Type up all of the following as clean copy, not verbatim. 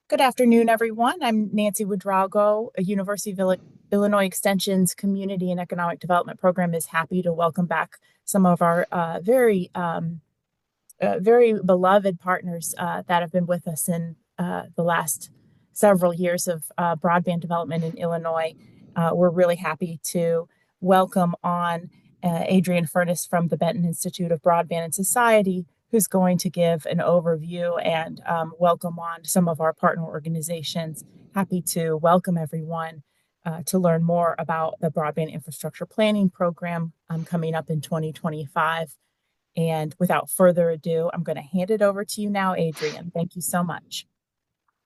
Good afternoon, everyone. I'm Nancy Ouedraogo, a University of Illinois Extension's Community and Economic Development Program is happy to welcome back some of our very beloved partners that have been with us in the last several years of broadband development in Illinois. We're really happy to welcome on Adrian Furness from the Benton Institute of Broadband Society, who's going to give an overview and welcome on some of our partner organizations. Happy to welcome everyone to learn more about the Broadband Infrastructure Planning Program coming up in 2025. And without further ado, I'm going to hand it over to you now, Adrian. Thank you so much.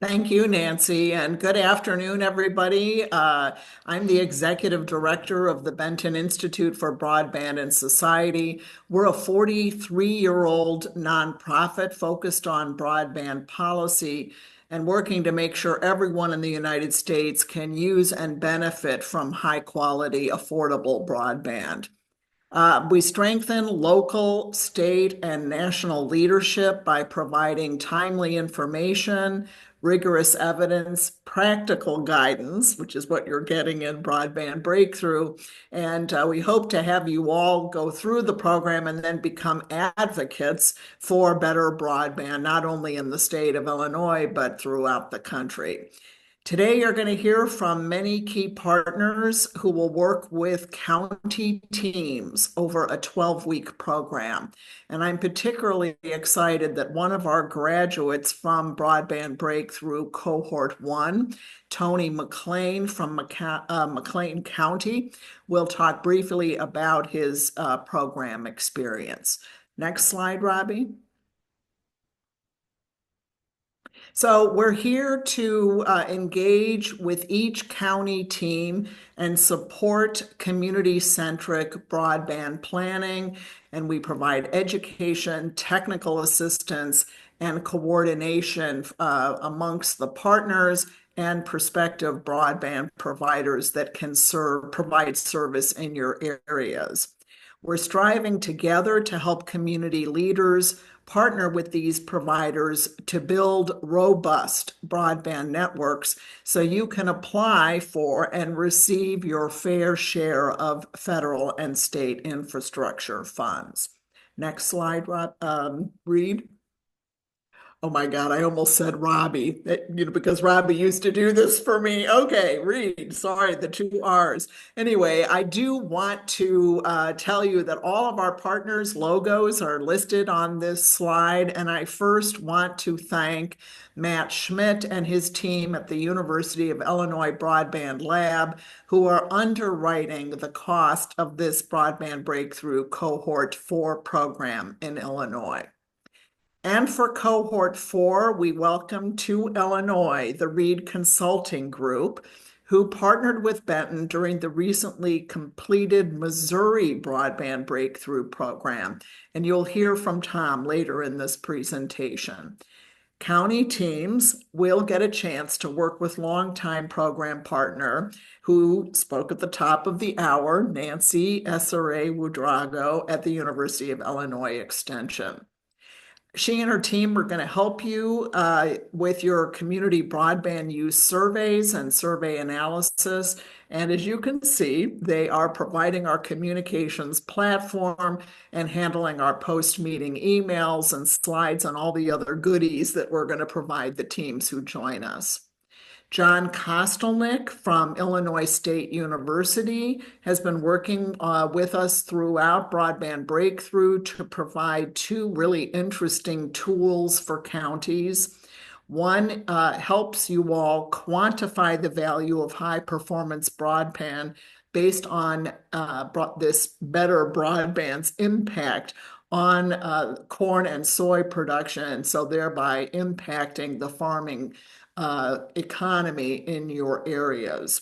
Thank you, Nancy, and good afternoon, everybody. I'm the executive director of the Benton Institute for Broadband and Society. We're a 43-year-old nonprofit focused on broadband policy and working to make sure everyone in the United States can use and benefit from high-quality, affordable broadband. We strengthen local, state, and national leadership by providing timely information, rigorous evidence, practical guidance, which is what you're getting in Broadband Breakthrough. And we hope to have you all go through the program and then become advocates for better broadband, not only in the state of Illinois, but throughout the country. Today, you're going to hear from many key partners who will work with county teams over a 12-week program. And I'm particularly excited that one of our graduates from Broadband Breakthrough Cohort 1, Tony McLean from McLean County, will talk briefly about his program experience. Next slide, Robbie. So we're here to engage with each county team and support community-centric broadband planning, and we provide education, technical assistance, and coordination amongst the partners and prospective broadband providers that can provide service in your areas. We're striving together to help community leaders partner with these providers to build robust broadband networks so you can apply for and receive your fair share of federal and state infrastructure funds. Next slide, Reed. Oh my God, I almost said Robbie, because Robbie used to do this for me. Okay, Reed, sorry, the two R's. Anyway, I do want to tell you that all of our partners' logos are listed on this slide. And I first want to thank Matt Schmidt and his team at the University of Illinois Broadband Lab, who are underwriting the cost of this Broadband Breakthrough Cohort 4 program in Illinois. And for Cohort 4, we welcome to Illinois the Reed Consulting Group, who partnered with Benton during the recently completed Missouri Broadband Breakthrough program. And you'll hear from Tom later in this presentation. County teams will get a chance to work with longtime program partner who spoke at the top of the hour, Nancy Ouedraogo at the University of Illinois Extension. She and her team are going to help you with your community broadband use surveys and survey analysis. And as you can see, they are providing our communications platform and handling our post-meeting emails and slides and all the other goodies that we're going to provide the teams who join us. John Kostelnick from Illinois State University has been working with us throughout Broadband Breakthrough to provide two really interesting tools for counties. One helps you all quantify the value of high-performance broadband based on this better broadband's impact on corn and soy production, so thereby impacting the farming economy in your areas.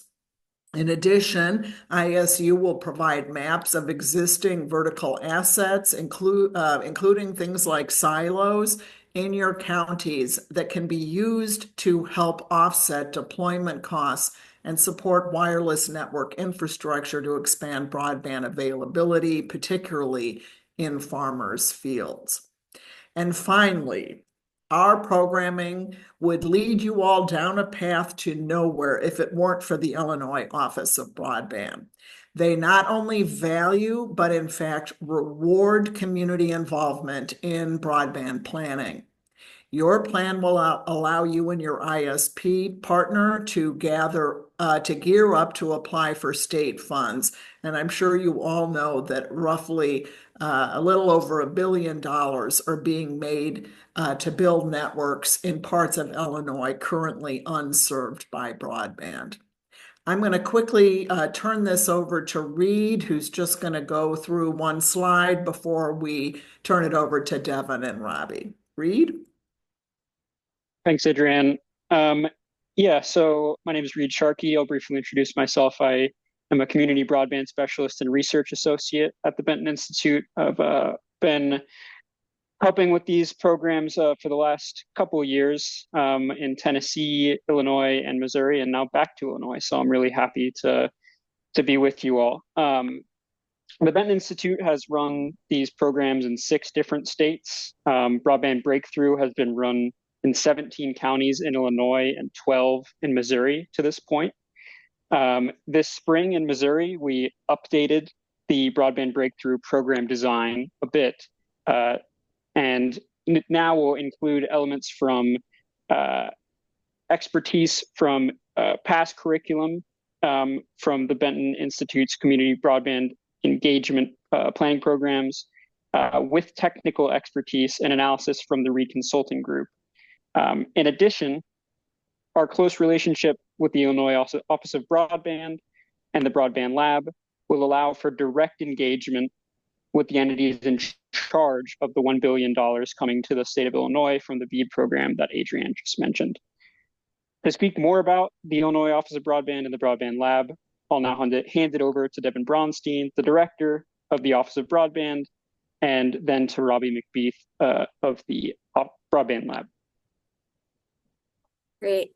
In addition, ISU will provide maps of existing vertical assets, including things like silos in your counties that can be used to help offset deployment costs and support wireless network infrastructure to expand broadband availability, particularly in farmers' fields. And finally, Our programming would lead you all down a path to nowhere if it weren't for the Illinois Office of Broadband. They not only value, but in fact reward community involvement in broadband planning. Your plan will allow you and your ISP partner to gear up to apply for state funds. And I'm sure you all know that roughly a little over $1 billion are being made to build networks in parts of Illinois currently unserved by broadband. I'm going to quickly turn this over to Reed, who's just going to go through one slide before we turn it over to Devin and Robbie. Reed? Thanks, Adrienne. So my name is Reed Sharkey. I'll briefly introduce myself. I am a community broadband specialist and research associate at the Benton Institute. I've been helping with these programs for the last couple of years in Tennessee, Illinois, and Missouri, and now back to Illinois. So I'm really happy to be with you all. The Benton Institute has run these programs in 6 different states. Broadband Breakthrough has been run in 17 counties in Illinois and 12 in Missouri to this point. This spring in Missouri, we updated the Broadband Breakthrough program design a bit, and now will include elements from expertise from past curriculum from the Benton Institute's community broadband engagement planning programs with technical expertise and analysis from the Reed Consulting Group. In addition, our close relationship with the Illinois Office of Broadband and the Broadband Lab will allow for direct engagement with the entities in charge of the $1 billion coming to the state of Illinois from the BEAD program that Adrienne just mentioned. To speak more about the Illinois Office of Broadband and the Broadband Lab, I'll now hand it over to Devin Bronstein, the director of the Office of Broadband, and then to Robbie McBeath of the Broadband Lab. Great.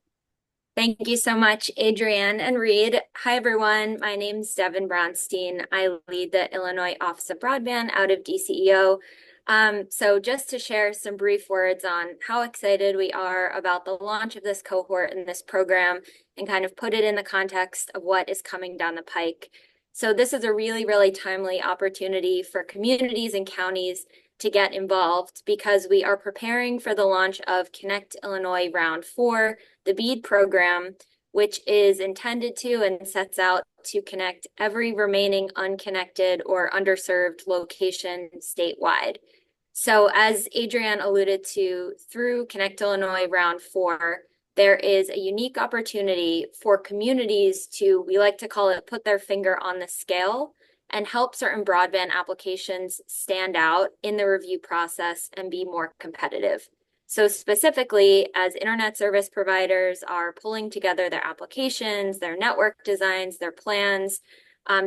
Thank you so much, Adrienne and Reed. Hi, everyone. My name's Devin Bronstein. I lead the Illinois Office of Broadband out of DCEO. So just to share some brief words on how excited we are about the launch of this cohort and this program and kind of put it in the context of what is coming down the pike. So this is a really, really timely opportunity for communities and counties to get involved because we are preparing for the launch of Connect Illinois Round 4, the BEAD program, which is intended to and sets out to connect every remaining unconnected or underserved location statewide. So as Adrienne alluded to, through Connect Illinois Round 4, there is a unique opportunity for communities to, we like to call it, put their finger on the scale and help certain broadband applications stand out in the review process and be more competitive. So specifically, as internet service providers are pulling together their applications, their network designs, their plans,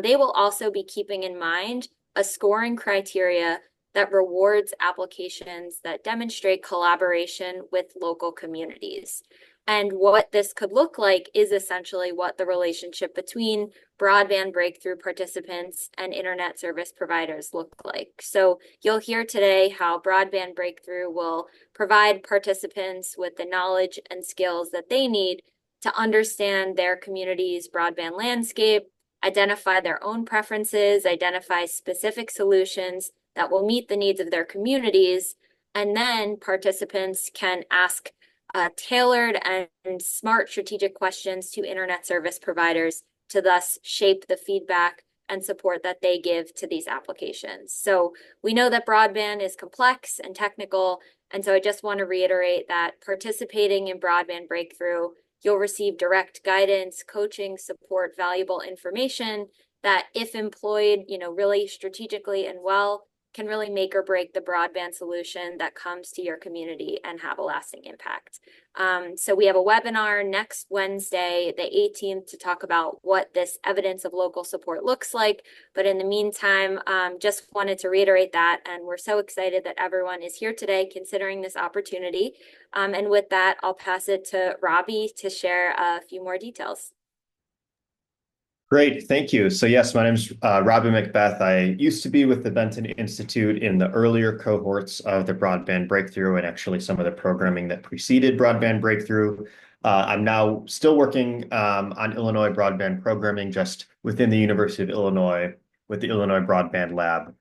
they will also be keeping in mind a scoring criteria that rewards applications that demonstrate collaboration with local communities. And what this could look like is essentially what the relationship between Broadband Breakthrough participants and internet service providers look like. So you'll hear today how Broadband Breakthrough will provide participants with the knowledge and skills that they need to understand their community's broadband landscape, identify their own preferences, identify specific solutions that will meet the needs of their communities, and then participants can ask tailored and smart strategic questions to internet service providers to thus shape the feedback and support that they give to these applications. So we know that broadband is complex and technical, and so I just want to reiterate that participating in Broadband Breakthrough, you'll receive direct guidance, coaching, support, valuable information that if employed, really strategically and well, can really make or break the broadband solution that comes to your community and have a lasting impact. So we have a webinar next Wednesday, the 18th, to talk about what this evidence of local support looks like. But in the meantime, just wanted to reiterate that. And we're so excited that everyone is here today considering this opportunity. And with that, I'll pass it to Robbie to share a few more details. Great, thank you. So yes, my name is Robin Macbeth. I used to be with the Benton Institute in the earlier cohorts of the Broadband Breakthrough and actually some of the programming that preceded Broadband Breakthrough. I'm now still working on Illinois broadband programming just within the University of Illinois with the Illinois Broadband Lab,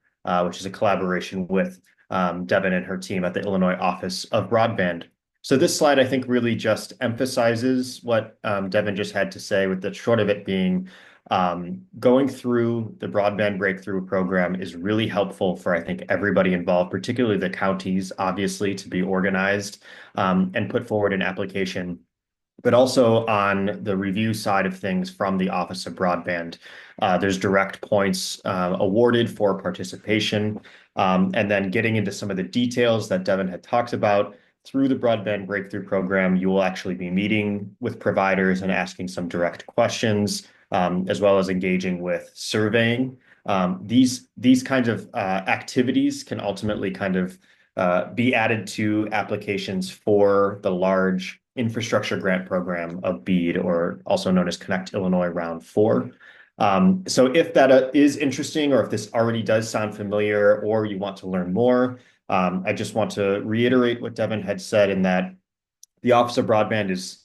which is a collaboration with Devin and her team at the Illinois Office of Broadband. So this slide, I think, really just emphasizes what Devin just had to say, with the short of it being going through the Broadband Breakthrough program is really helpful for, I think, everybody involved, particularly the counties, obviously, to be organized and put forward an application, but also on the review side of things from the Office of Broadband. There's direct points awarded for participation, and then getting into some of the details that Devin had talked about. Through the Broadband Breakthrough program, you will actually be meeting with providers and asking some direct questions, as well as engaging with surveying. These kinds of activities can ultimately kind of be added to applications for the large infrastructure grant program of BEAD, or also known as Connect Illinois Round 4. So if that is interesting, or if this already does sound familiar, or you want to learn more, I just want to reiterate what Devin had said, in that the Office of Broadband is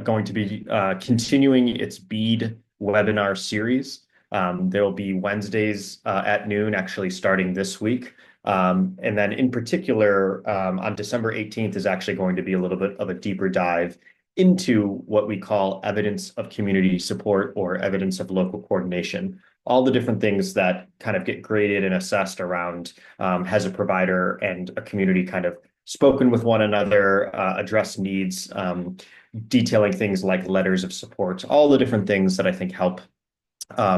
going to be continuing its BEAD webinar series. There will be Wednesdays at noon, actually starting this week. And then in particular, on December 18th is actually going to be a little bit of a deeper dive into what we call evidence of community support, or evidence of local coordination. All the different things that kind of get graded and assessed around, has a provider and a community kind of spoken with one another, address needs, detailing things like letters of support, all the different things that I think help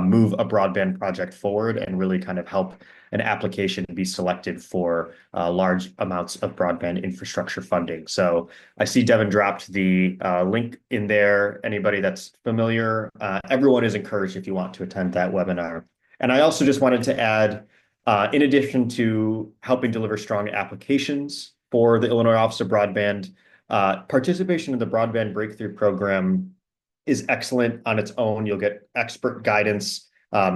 move a broadband project forward and really kind of help an application be selected for large amounts of broadband infrastructure funding. So I see Devin dropped the link in there. Anybody that's familiar, everyone is encouraged if you want to attend that webinar. And I also just wanted to add, in addition to helping deliver strong applications for the Illinois Office of Broadband, participation in the Broadband Breakthrough program is excellent on its own. You'll get expert guidance.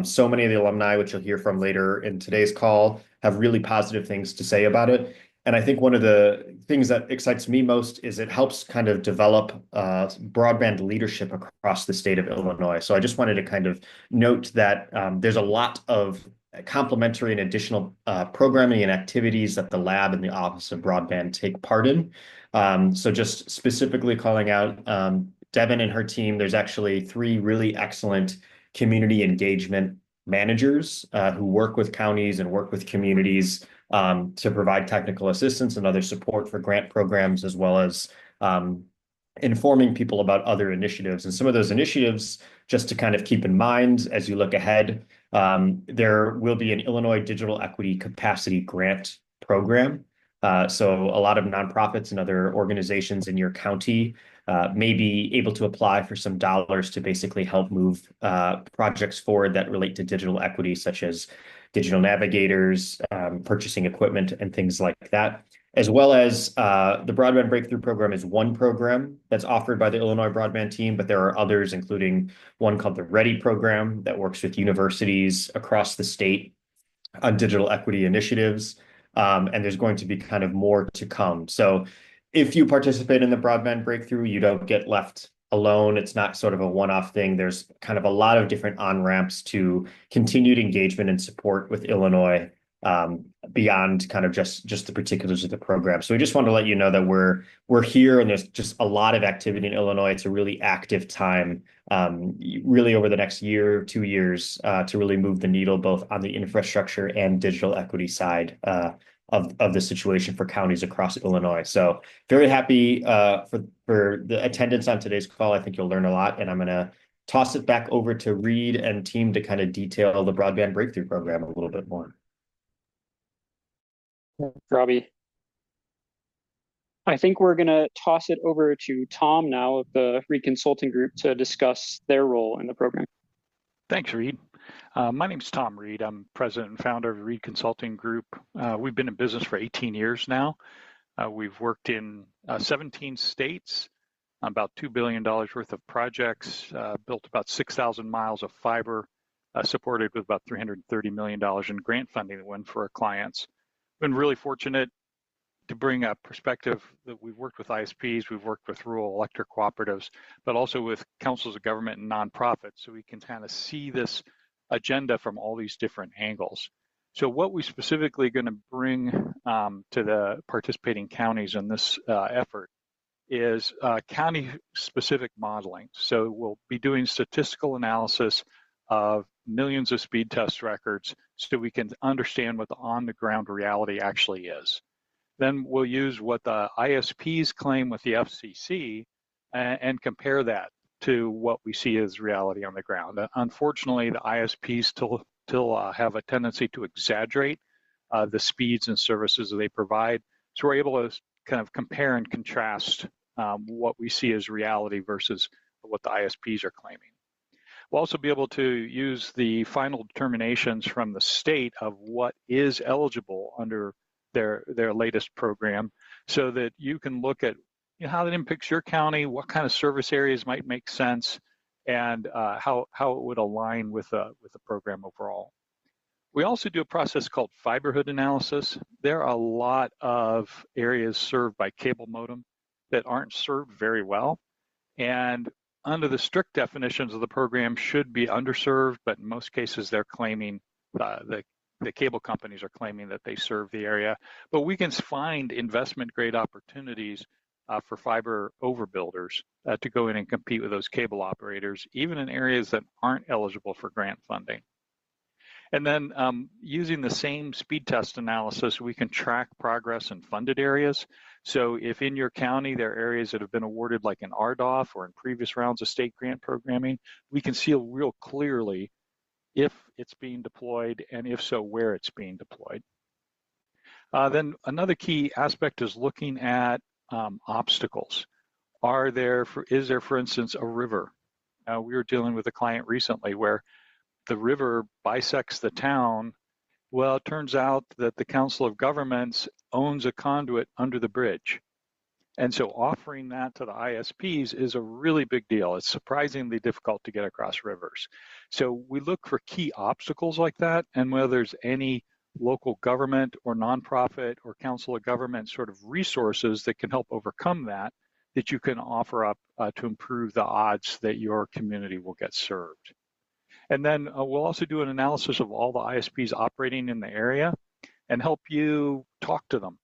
So many of the alumni, which you'll hear from later in today's call, have really positive things to say about it. And I think one of the things that excites me most is it helps kind of develop broadband leadership across the state of Illinois. So I just wanted to kind of note that there's a lot of complementary and additional programming and activities that the lab and the Office of Broadband take part in. So just specifically calling out Devin and her team, there's actually 3 really excellent community engagement managers who work with counties and work with communities to provide technical assistance and other support for grant programs, as well as informing people about other initiatives. And some of those initiatives, just to kind of keep in mind as you look ahead, there will be an Illinois Digital Equity Capacity Grant program. So a lot of nonprofits and other organizations in your county may be able to apply for some dollars to basically help move projects forward that relate to digital equity, such as digital navigators, purchasing equipment, and things like that. As well as the Broadband Breakthrough program is one program that's offered by the Illinois Broadband team, but there are others, including one called the READY program that works with universities across the state on digital equity initiatives. And there's going to be kind of more to come. So if you participate in the Broadband Breakthrough, you don't get left alone. It's not sort of a one-off thing. There's kind of a lot of different on-ramps to continued engagement and support with Illinois, beyond kind of just the particulars of the program. So we just want to let you know that we're here, and there's just a lot of activity in Illinois. It's a really active time, really over the next year, 2 years, to really move the needle both on the infrastructure and digital equity side of the situation for counties across Illinois. So very happy for the attendance on today's call. I think you'll learn a lot, and I'm going to toss it back over to Reed and team to kind of detail the Broadband Breakthrough program a little bit more. Robbie. I think we're going to toss it over to Tom now of the Reed Consulting Group to discuss their role in the program. Thanks, Reed. My name is Tom Reed. I'm president and founder of the Reed Consulting Group. We've been in business for 18 years now. We've worked in 17 states about $2 billion worth of projects, built about 6,000 miles of fiber, supported with about $330 million in grant funding that went for our clients. Been really fortunate to bring a perspective that we've worked with ISPs, we've worked with rural electric cooperatives, but also with councils of government and nonprofits, so we can kind of see this agenda from all these different angles. So what we specifically going to bring to the participating counties in this effort is county-specific modeling. So we'll be doing statistical analysis of millions of speed test records so we can understand what the on-the-ground reality actually is. Then we'll use what the ISPs claim with the FCC and compare that to what we see as reality on the ground. Unfortunately, the ISPs still have a tendency to exaggerate the speeds and services that they provide. So we're able to kind of compare and contrast what we see as reality versus what the ISPs are claiming. We'll also be able to use the final determinations from the state of what is eligible under their latest program, so that you can look at how that impacts your county, what kind of service areas might make sense, and how it would align with the program overall. We also do a process called fiberhood analysis. There are a lot of areas served by cable modem that aren't served very well, and under the strict definitions of the program should be underserved, but in most cases they're claiming the cable companies are claiming that they serve the area. But we can find investment grade opportunities for fiber overbuilders to go in and compete with those cable operators, even in areas that aren't eligible for grant funding. And then using the same speed test analysis, we can track progress in funded areas. So if in your county there are areas that have been awarded like in RDOF or in previous rounds of state grant programming, we can see real clearly if it's being deployed, and if so, where it's being deployed. Then another key aspect is looking at obstacles. Is there, for instance, a river? We were dealing with a client recently where the river bisects the town. Well, it turns out that the Council of Governments owns a conduit under the bridge. And so offering that to the ISPs is a really big deal. It's surprisingly difficult to get across rivers. So we look for key obstacles like that, and whether there's any local government or nonprofit or council of government sort of resources that can help overcome that you can offer up to improve the odds that your community will get served. And then we'll also do an analysis of all the ISPs operating in the area and help you talk to them.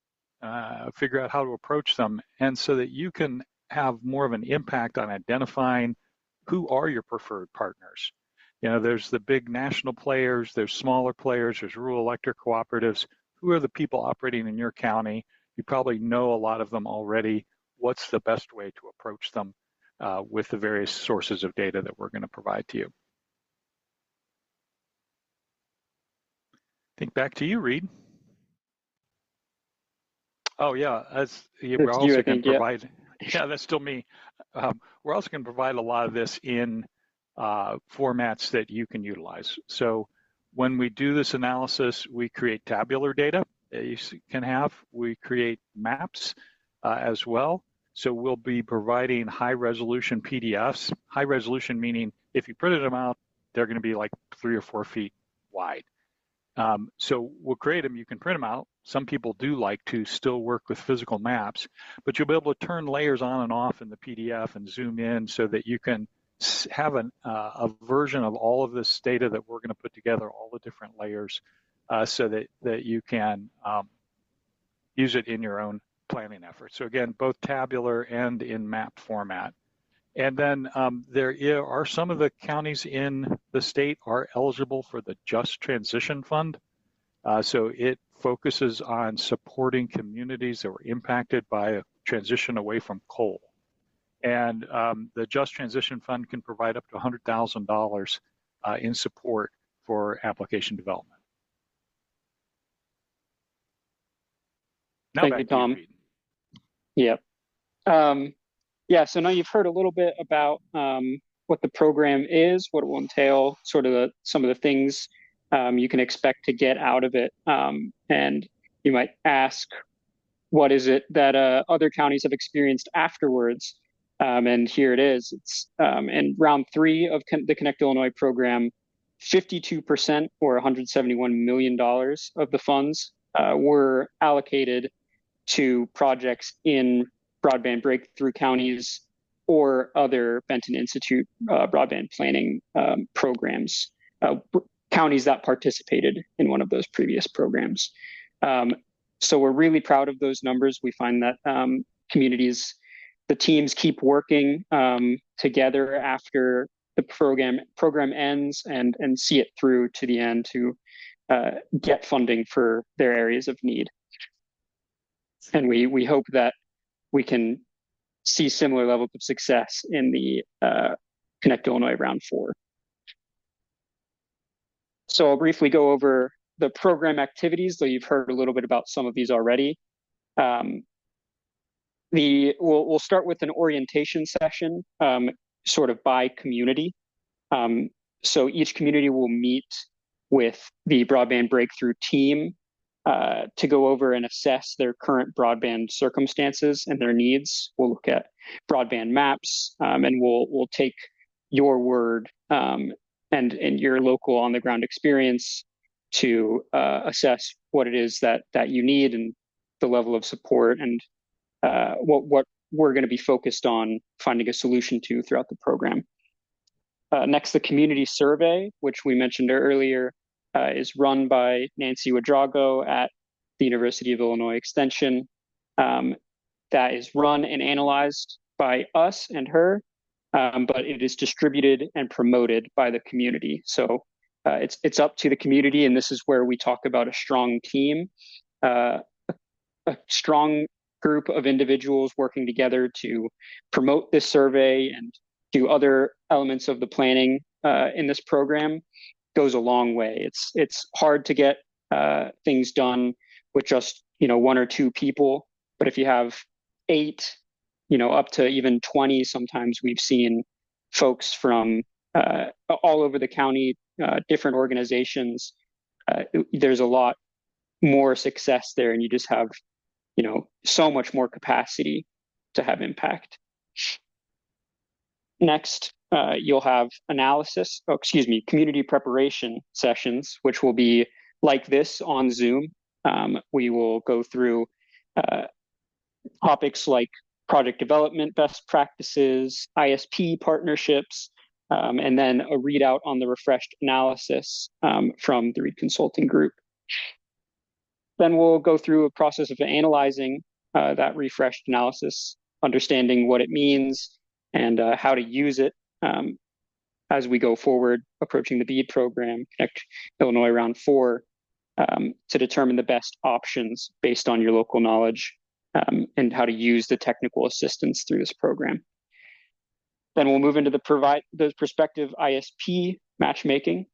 Figure out how to approach them, and so that you can have more of an impact on identifying who are your preferred partners. There's the big national players, there's smaller players, there's rural electric cooperatives. Who are the people operating in your county? You probably know a lot of them already. What's the best way to approach them with the various sources of data that we're going to provide to you? I think back to you, Reed. Oh yeah, we're also going to provide. Yeah, that's still me. We're also going to provide a lot of this in formats that you can utilize. So when we do this analysis, we create tabular data that you can have. We create maps as well. So we'll be providing high resolution PDFs. High resolution meaning if you printed them out, they're going to be like 3 or 4 feet wide. So we'll create them, you can print them out. Some people do like to still work with physical maps, but you'll be able to turn layers on and off in the PDF and zoom in so that you can have a version of all of this data that we're going to put together, all the different layers, so that you can use it in your own planning efforts. So again, both tabular and in map format. And then there are some of the counties in the state are eligible for the Just Transition Fund. So it focuses on supporting communities that were impacted by a transition away from coal. And the Just Transition Fund can provide up to $100,000 in support for application development. Now Thank you, Tom. Yep. Yeah, so now you've heard a little bit about what the program is, what it will entail, sort of some of the things you can expect to get out of it. And you might ask, what is it that other counties have experienced afterwards? And here it is. It's in round 3 of the Connect Illinois program, 52% or $171 million of the funds were allocated to projects in broadband breakthrough counties or other Benton Institute broadband planning programs, counties that participated in one of those previous programs. So we're really proud of those numbers. We find that communities, the teams keep working together after the program ends and see it through to the end to get funding for their areas of need. And we hope that we can see similar levels of success in the Connect Illinois round 4. So I'll briefly go over the program activities, though you've heard a little bit about some of these already. We'll start with an orientation session, sort of by community. So each community will meet with the Broadband Breakthrough team to go over and assess their current broadband circumstances and their needs. We'll look at broadband maps, and we'll take your word and your local on-the-ground experience to assess what it is that you need and the level of support and what we're going to be focused on finding a solution to throughout the program. Next, the community survey, which we mentioned earlier, is run by Nancy Wadrago at the University of Illinois Extension. That is run and analyzed by us and her, but it is distributed and promoted by the community. So it's up to the community, and this is where we talk about a strong team, a strong group of individuals working together to promote this survey and do other elements of the planning in this program goes a long way. It's hard to get things done with just 1 or 2 people, but if you have 8, up to even 20, sometimes we've seen folks from all over the county, different organizations. There's a lot more success there, and you just have so much more capacity to have impact. Next, you'll have community preparation sessions, which will be like this on Zoom. We will go through topics like project development best practices, ISP partnerships, and then a readout on the refreshed analysis from the Reed Consulting Group. Then we'll go through a process of analyzing that refreshed analysis, understanding what it means and how to use it as we go forward, approaching the BEAD program, Connect Illinois Round 4, to determine the best options based on your local knowledge and how to use the technical assistance through this program. Then we'll move into the prospective ISP matchmaking,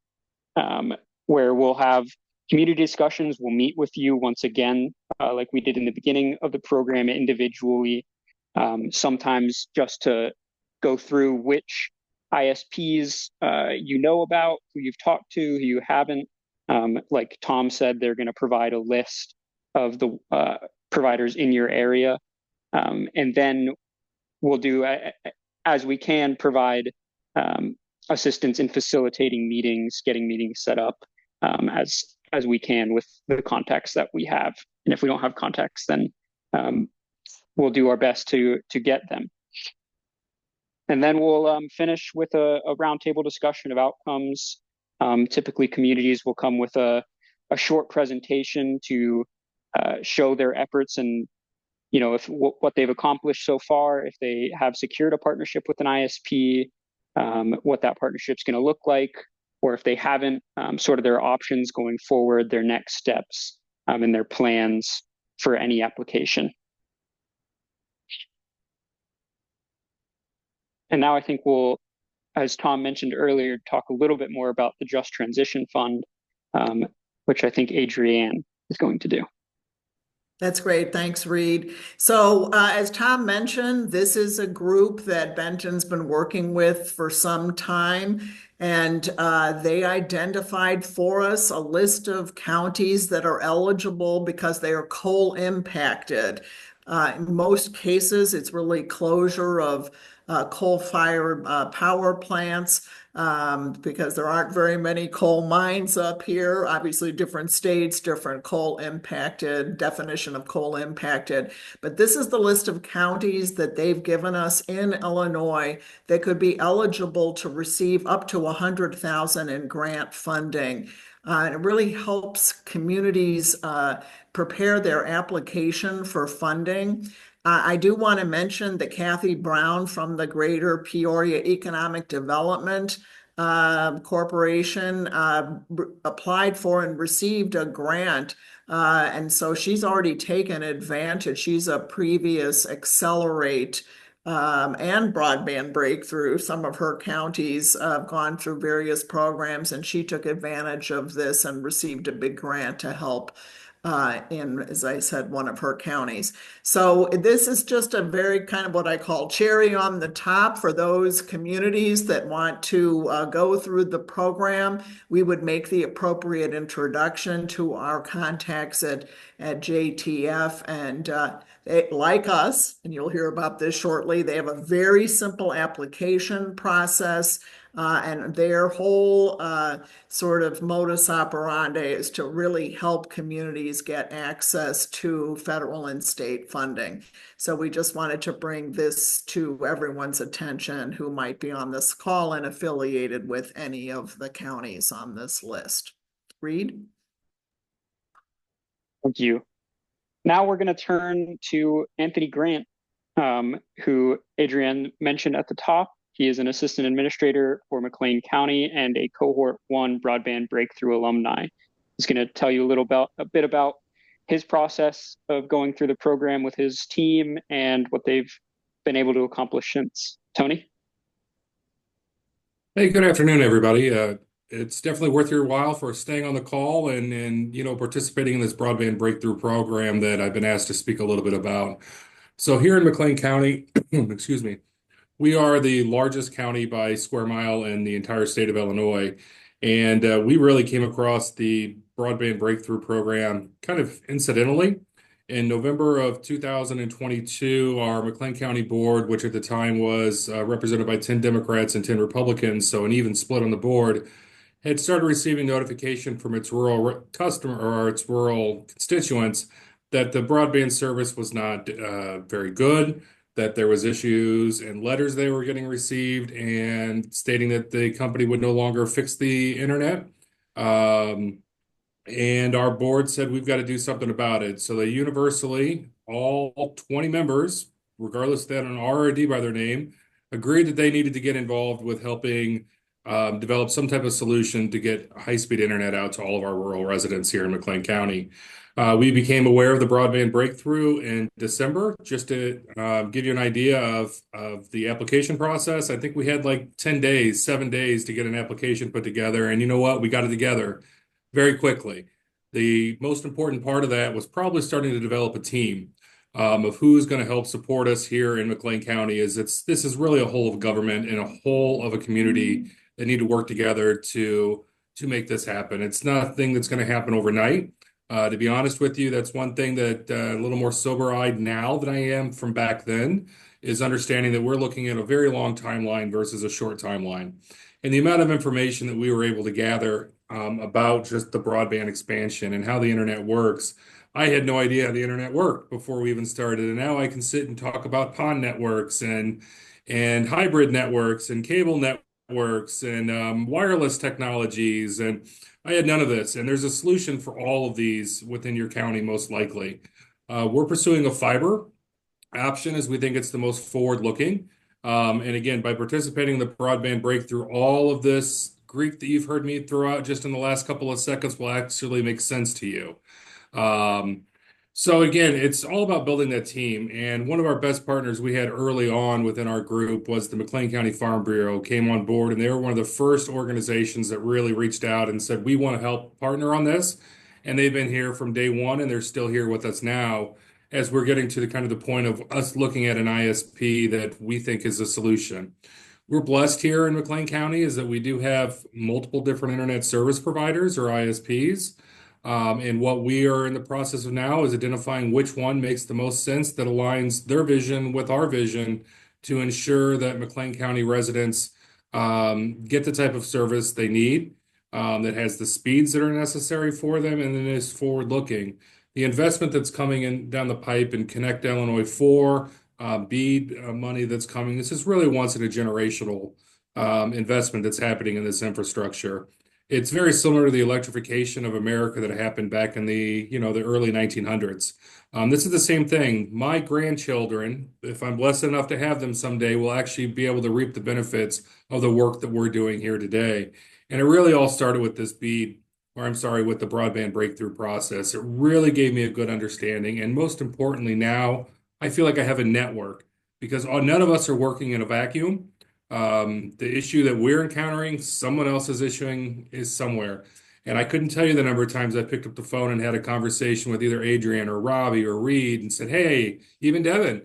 where we'll have community discussions. We'll meet with you once again, like we did in the beginning of the program, individually, sometimes just to go through which ISPs you know about, who you've talked to, who you haven't. Like Tom said, they're going to provide a list of the providers in your area. And then we'll do, as we can, provide assistance in facilitating meetings, getting meetings set up as we can with the contacts that we have. And if we don't have contacts, then we'll do our best to get them. And then we'll finish with a roundtable discussion of outcomes. Typically, communities will come with a short presentation to show their efforts and if what they've accomplished so far, if they have secured a partnership with an ISP, what that partnership's going to look like, or if they haven't, sort of their options going forward, their next steps, and their plans for any application. And now I think we'll, as Tom mentioned earlier, talk a little bit more about the Just Transition Fund, which I think Adrienne is going to do. That's great. Thanks, Reed. So as Tom mentioned, this is a group that Benton's been working with for some time, and they identified for us a list of counties that are eligible because they are coal impacted. In most cases, it's really closure of coal-fired power plants, because there aren't very many coal mines up here. Obviously, different states, different coal impacted, definition of coal impacted. But this is the list of counties that they've given us in Illinois that could be eligible to receive up to $100,000 in grant funding. It really helps communities prepare their application for funding. I do want to mention that Kathy Brown from the Greater Peoria Economic Development Corporation applied for and received a grant. And so she's already taken advantage. She's a previous Accelerate and Broadband Breakthrough. Some of her counties have gone through various programs, and she took advantage of this and received a big grant to help in, as I said, one of her counties. So this is just a very kind of what I call cherry on the top for those communities that want to go through the program. We would make the appropriate introduction to our contacts at JTF, and they, like us, and you'll hear about this shortly, they have a very simple application process. And their whole sort of modus operandi is to really help communities get access to federal and state funding. So we just wanted to bring this to everyone's attention who might be on this call and affiliated with any of the counties on this list. Reed? Thank you. Now we're going to turn to Anthony Grant, who Adrienne mentioned at the top. He is an assistant administrator for McLean County and a cohort 1 Broadband Breakthrough alumni. He's going to tell you a bit about his process of going through the program with his team and what they've been able to accomplish since. Tony? Hey, good afternoon, everybody. It's definitely worth your while for staying on the call and participating in this Broadband Breakthrough program that I've been asked to speak a little bit about. So here in McLean County, excuse me, we are the largest county by square mile in the entire state of Illinois, and we really came across the Broadband Breakthrough program kind of incidentally. In November of 2022, our McLean County board, which at the time was represented by 10 Democrats and 10 Republicans, so an even split on the board, had started receiving notification from its rural customer or its rural constituents that the broadband service was not very good, that there was issues and letters they were getting received and stating that the company would no longer fix the internet. And our board said, we've got to do something about it. So they universally, all 20 members, regardless of that an R or a D by their name, agreed that they needed to get involved with helping develop some type of solution to get high-speed internet out to all of our rural residents here in McLean County. We became aware of the Broadband Breakthrough in December. Just to give you an idea of the application process, I think we had like 7 days to get an application put together. And you know what? We got it together very quickly. The most important part of that was probably starting to develop a team of who's going to help support us here in McLean County. This is really a whole of government and a whole of a community that need to work together to make this happen. It's nothing that's going to happen overnight. To be honest with you, that's one thing that a little more sober-eyed now than I am from back then is understanding that we're looking at a very long timeline versus a short timeline. And the amount of information that we were able to gather about just the broadband expansion and how the internet works, I had no idea how the internet worked before we even started. And now I can sit and talk about PON networks and hybrid networks and cable networks and wireless technologies, and I had none of this, and there's a solution for all of these within your county, most likely. We're pursuing a fiber option as we think it's the most forward-looking. And again, by participating in the Broadband Breakthrough, all of this Greek that you've heard me throw out just in the last couple of seconds will actually make sense to you. So again, it's all about building that team. And one of our best partners we had early on within our group was the McLean County Farm Bureau came on board, and they were one of the first organizations that really reached out and said, we want to help partner on this. And they've been here from day one, and they're still here with us now as we're getting to the kind of the point of us looking at an ISP that we think is a solution. We're blessed here in McLean County is that we do have multiple different internet service providers or ISPs. And what we are in the process of now is identifying which one makes the most sense that aligns their vision with our vision to ensure that McLean County residents get the type of service they need, that has the speeds that are necessary for them, and then is forward-looking. The investment that's coming in down the pipe in Connect Illinois 4, BEAD money that's coming, this is really once in a generational investment that's happening in this infrastructure. It's very similar to the electrification of America that happened back in the early 1900s. This is the same thing. My grandchildren, if I'm blessed enough to have them someday, will actually be able to reap the benefits of the work that we're doing here today. And it really all started with this BEAD, or I'm sorry, with the Broadband Breakthrough process. It really gave me a good understanding. And most importantly, now I feel like I have a network because none of us are working in a vacuum. The issue that we're encountering, someone else is issuing is somewhere. And I couldn't tell you the number of times I picked up the phone and had a conversation with either Adrian or Robbie or Reed and said, hey, even Devin,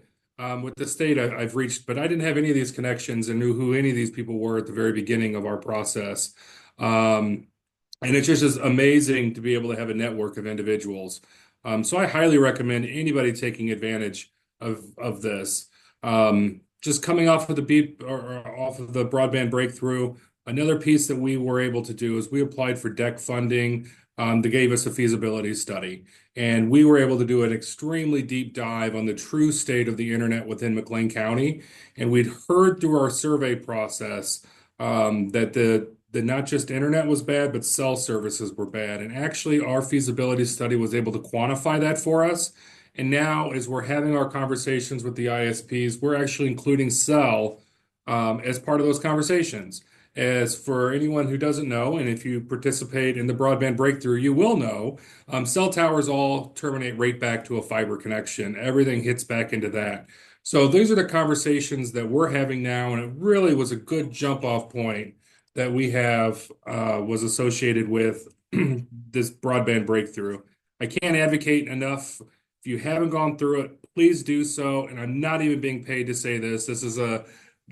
with the state I've reached, but I didn't have any of these connections and knew who any of these people were at the very beginning of our process. And it's just amazing to be able to have a network of individuals. So I highly recommend anybody taking advantage of this. Just coming off of the BEAD or off of the Broadband Breakthrough, another piece that we were able to do is we applied for DEC funding that gave us a feasibility study. And we were able to do an extremely deep dive on the true state of the internet within McLean County. And we'd heard through our survey process that the not just internet was bad, but cell services were bad. And actually, our feasibility study was able to quantify that for us. And now, as we're having our conversations with the ISPs, we're actually including cell as part of those conversations. As for anyone who doesn't know, and if you participate in the Broadband Breakthrough, you will know, cell towers all terminate right back to a fiber connection. Everything hits back into that. So these are the conversations that we're having now, and it really was a good jump-off point that we have was associated with this Broadband Breakthrough. I can't advocate enough. If you haven't gone through it, please do so. And I'm not even being paid to say this.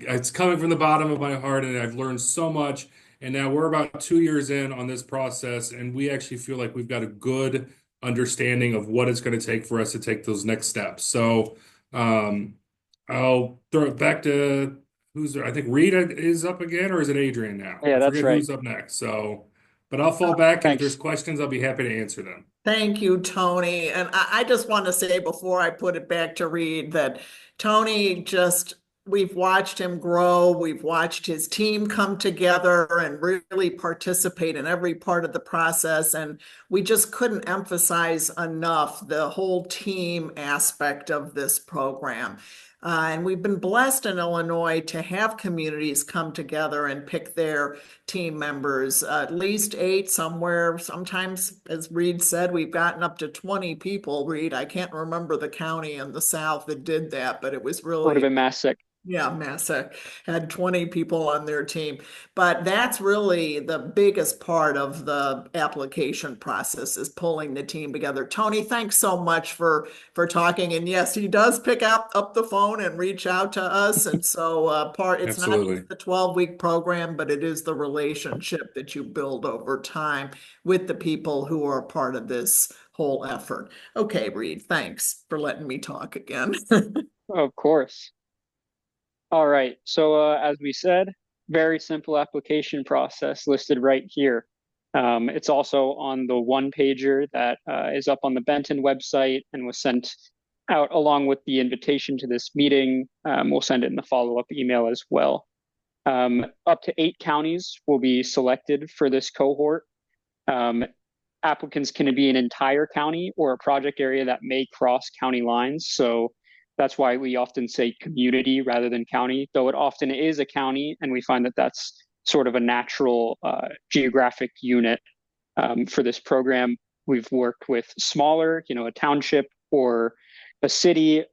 It's coming from the bottom of my heart, and I've learned so much. And now we're about 2 years in on this process, and we actually feel like we've got a good understanding of what it's going to take for us to take those next steps. So I'll throw it back to who's there. I think Reed is up again, or is it Adrian now? Yeah, I that's forget right. who's up next. So, but I'll fall back, and if there's Thanks. questions, I'll be happy to answer them. Thank you, Tony. And I just want to say before I put it back to Reed that Tony we've watched him grow. We've watched his team come together and really participate in every part of the process. And we just couldn't emphasize enough the whole team aspect of this program. And we've been blessed in Illinois to have communities come together and pick their team members, at least 8 somewhere. Sometimes, as Reed said, we've gotten up to 20 people. Reed, I can't remember the county in the South that did that, but it was Would have really been Massac. Yeah, Massac had 20 people on their team. But that's really the biggest part of the application process is pulling the team together. Tony, thanks so much for talking. And yes, he does pick up the phone and reach out to us. And so it's not Absolutely. just the 12-week program, but it is the relationship that you build over time with the people who are part of this whole effort. Okay, Reed, thanks for letting me talk again. Of course. All right. So as we said, very simple application process listed right here. It's also on the one pager that is up on the Benton website and was sent out along with the invitation to this meeting. We'll send it in the follow-up email as well. Up to 8 counties will be selected for this cohort. Applicants can be an entire county or a project area that may cross county lines. So that's why we often say community rather than county, though it often is a county, and we find that that's sort of a natural geographic unit for this program. We've worked with smaller, a township or a city.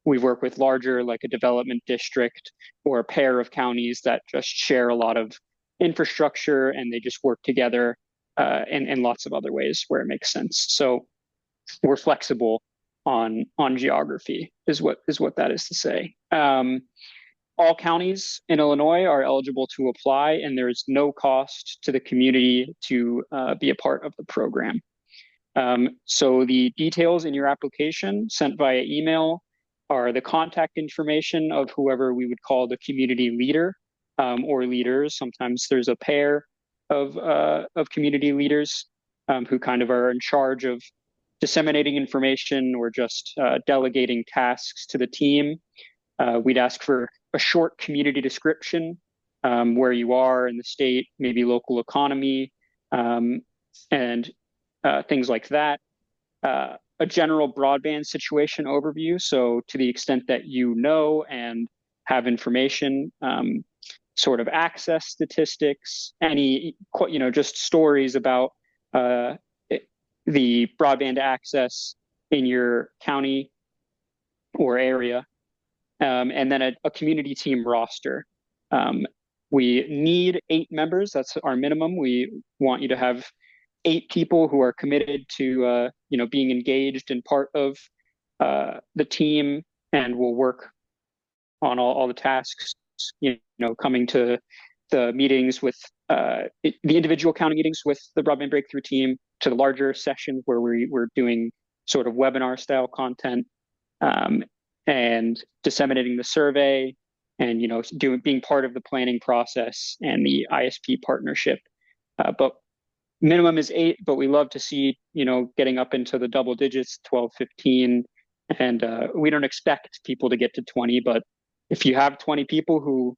We've worked with larger, like a development district or a pair of counties that just share a lot of infrastructure and they just work together in lots of other ways where it makes sense. So we're flexible on geography is what that is to say. All counties in Illinois are eligible to apply, and there's no cost to the community to be a part of the program. So the details in your application sent via email are the contact information of whoever we would call the community leader or leaders. Sometimes there's a pair of community leaders who kind of are in charge of disseminating information or just delegating tasks to the team. We'd ask for a short community description, where you are in the state, maybe local economy, and things like that. A general broadband situation overview. So to the extent that you know and have information, sort of access statistics, any, just stories about the broadband access in your county or area, and then a community team roster. We need 8 members. That's our minimum. We want you to have 8 people who are committed to, being engaged and part of the team, and will work on all the tasks. Coming to the meetings with the individual county meetings with the Broadband Breakthrough team, to the larger sessions where we're doing sort of webinar style content, and disseminating the survey, and being part of the planning process and the ISP partnership. But minimum is 8, but we love to see getting up into the double digits, 12, 15, and we don't expect people to get to 20. But if you have 20 people who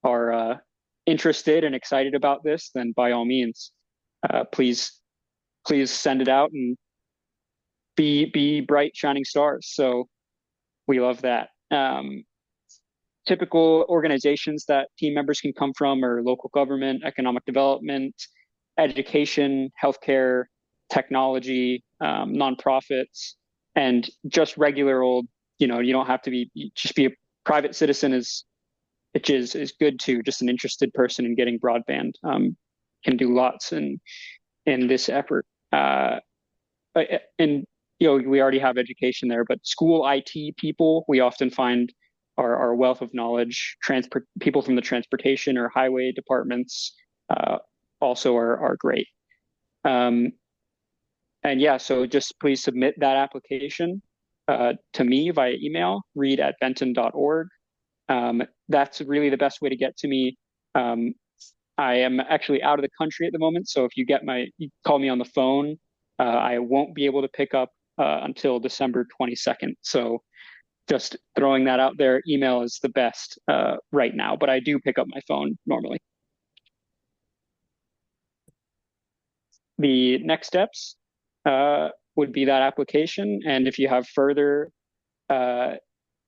are interested and excited about this, then by all means, please send it out and be bright shining stars. So we love that. Typical organizations that team members can come from are local government, economic development, education, healthcare, technology, nonprofits, and just regular old, you don't have to just be a private citizen is good too. Just an interested person in getting broadband can do lots in this effort. And we already have education there, but school IT people, we often find our wealth of knowledge. People from the transportation or highway departments also are great. And yeah, so just please submit that application to me via email, read@benton.org. That's really the best way to get to me. I am actually out of the country at the moment, so if you call me on the phone, I won't be able to pick up until December 22nd. So just throwing that out there, email is the best right now, but I do pick up my phone normally. The next steps would be that application. And if you have further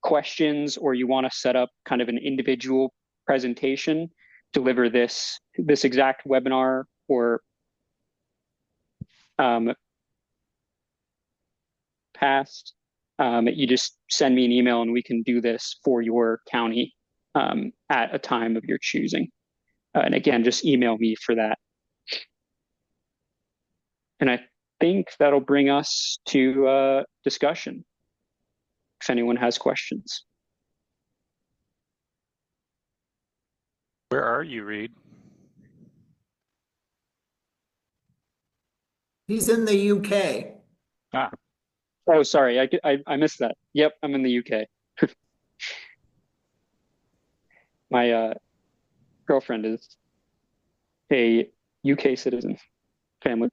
questions, or you want to set up kind of an individual presentation, deliver this exact webinar or past, you just send me an email and we can do this for your county at a time of your choosing. And again, just email me for that. And I think that'll bring us to discussion, if anyone has questions. Where are you, Reed? He's in the UK. Ah. Oh, sorry, I missed that. Yep, I'm in the UK. My girlfriend is a UK citizen, family.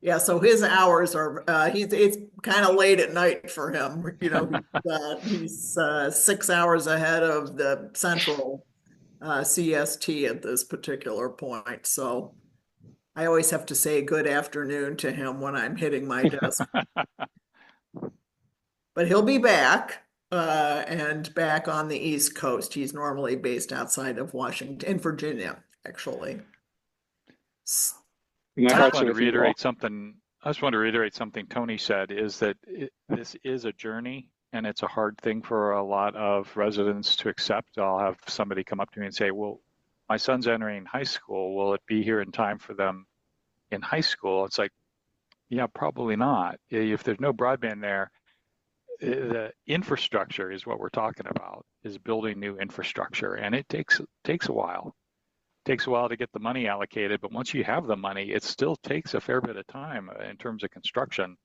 Yeah, so his hours are it's kind of late at night for him. He's 6 hours ahead of the central CST at this particular point. So I always have to say good afternoon to him when I'm hitting my desk. But he'll be back and back on the East Coast. He's normally based outside of Washington, in Virginia, actually. I just want to reiterate something Tony said, is that this is a journey and it's a hard thing for a lot of residents to accept. I'll have somebody come up to me and say, well, my son's entering high school. Will it be here in time for them in high school? It's like, yeah, probably not. If there's no broadband there, the infrastructure is what we're talking about, is building new infrastructure. And it takes a while. Takes a while to get the money allocated, but once you have the money, it still takes a fair bit of time in terms of construction.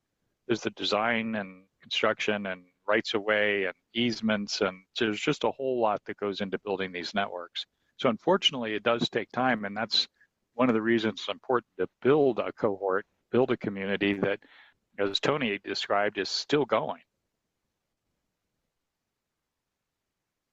There's the design and construction and rights of way and easements, and there's just a whole lot that goes into building these networks. So unfortunately, it does take time, and that's one of the reasons it's important to build a cohort, build a community that, as Tony described, is still going.